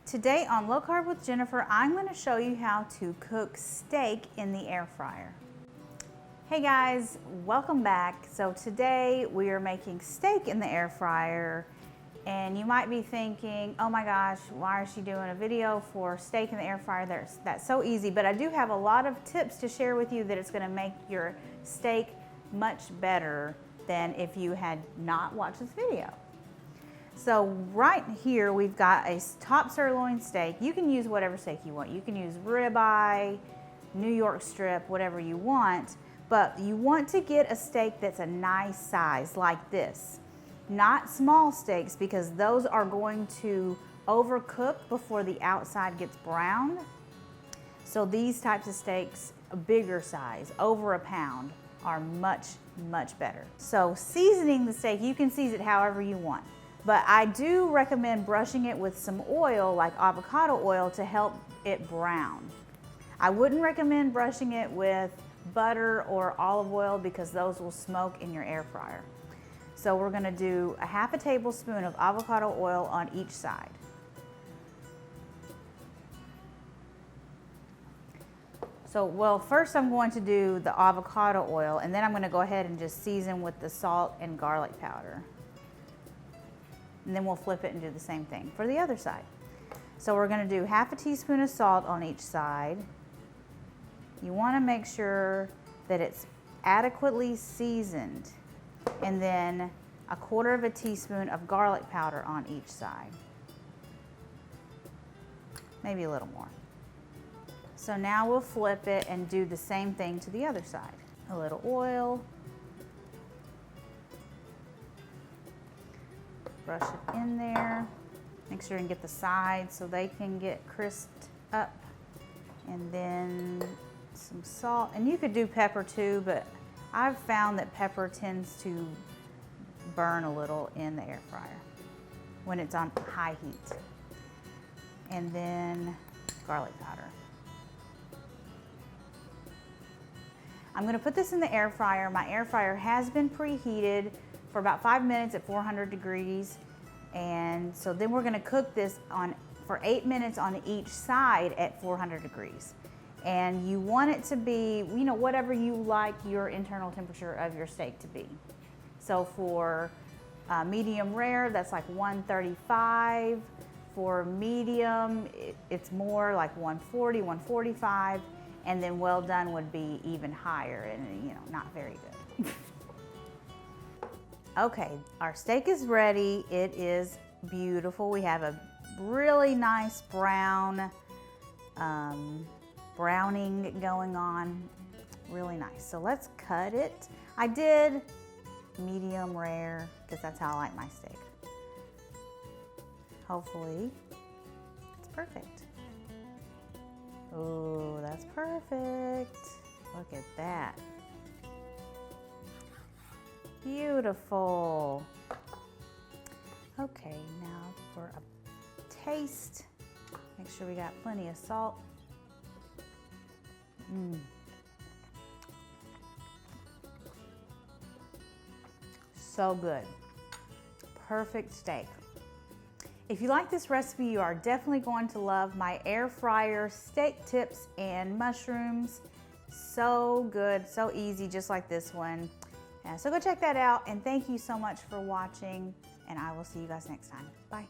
Today on Low Carb with Jennifer, I'm going to show you how to cook steak in the air fryer. Hey guys, welcome back. So today we are making steak in the air fryer, and you might be thinking, oh my gosh, why is she doing a video for steak in the air fryer? That's so easy, but I do have a lot of tips to share with you that it's going to make your steak much better than if you had not watched this video. So right here we've got a top sirloin steak. You can use whatever steak you want. You can use ribeye, New York strip, whatever you want, but you want to get a steak that's a nice size like this. Not small steaks, because those are going to overcook before the outside gets brown. So these types of steaks, a bigger size, over a pound, are much, much better. So seasoning the steak, you can season it however you want. But I do recommend brushing it with some oil, like avocado oil, to help it brown. I wouldn't recommend brushing it with butter or olive oil because those will smoke in your air fryer. So we're gonna do a half a tablespoon of avocado oil on each side. So, well, first I'm going to do the avocado oil, and then I'm gonna go ahead and just season with the salt and garlic powder. And then we'll flip it and do the same thing for the other side. So we're gonna do half a teaspoon of salt on each side. You wanna make sure that it's adequately seasoned. And then a quarter of a teaspoon of garlic powder on each side. Maybe a little more. So now we'll flip it and do the same thing to the other side. A little oil. Brush it in there. Make sure you get the sides so they can get crisped up. And then some salt. And you could do pepper too, but I've found that pepper tends to burn a little in the air fryer when it's on high heat. And then garlic powder. I'm gonna put this in the air fryer. My air fryer has been preheated for about 5 minutes at 400 degrees. And so then we're gonna cook this for 8 minutes on each side at 400 degrees. And you want it to be, whatever you like your internal temperature of your steak to be. So for medium rare, that's like 135. For medium, it's more like 140, 145. And then well done would be even higher and, not very good. Okay, our steak is ready. It is beautiful. We have a really nice brown, browning going on. Really nice. So let's cut it. I did medium rare because that's how I like my steak. Hopefully it's perfect. Oh, that's perfect. Look at that. Beautiful. Okay, now for a taste, make sure we got plenty of salt. So good. Perfect steak. If you like this recipe, you are definitely going to love my air fryer steak tips and mushrooms. So good, so easy, just like this one. So go check that out, and thank you so much for watching, and I will see you guys next time. Bye.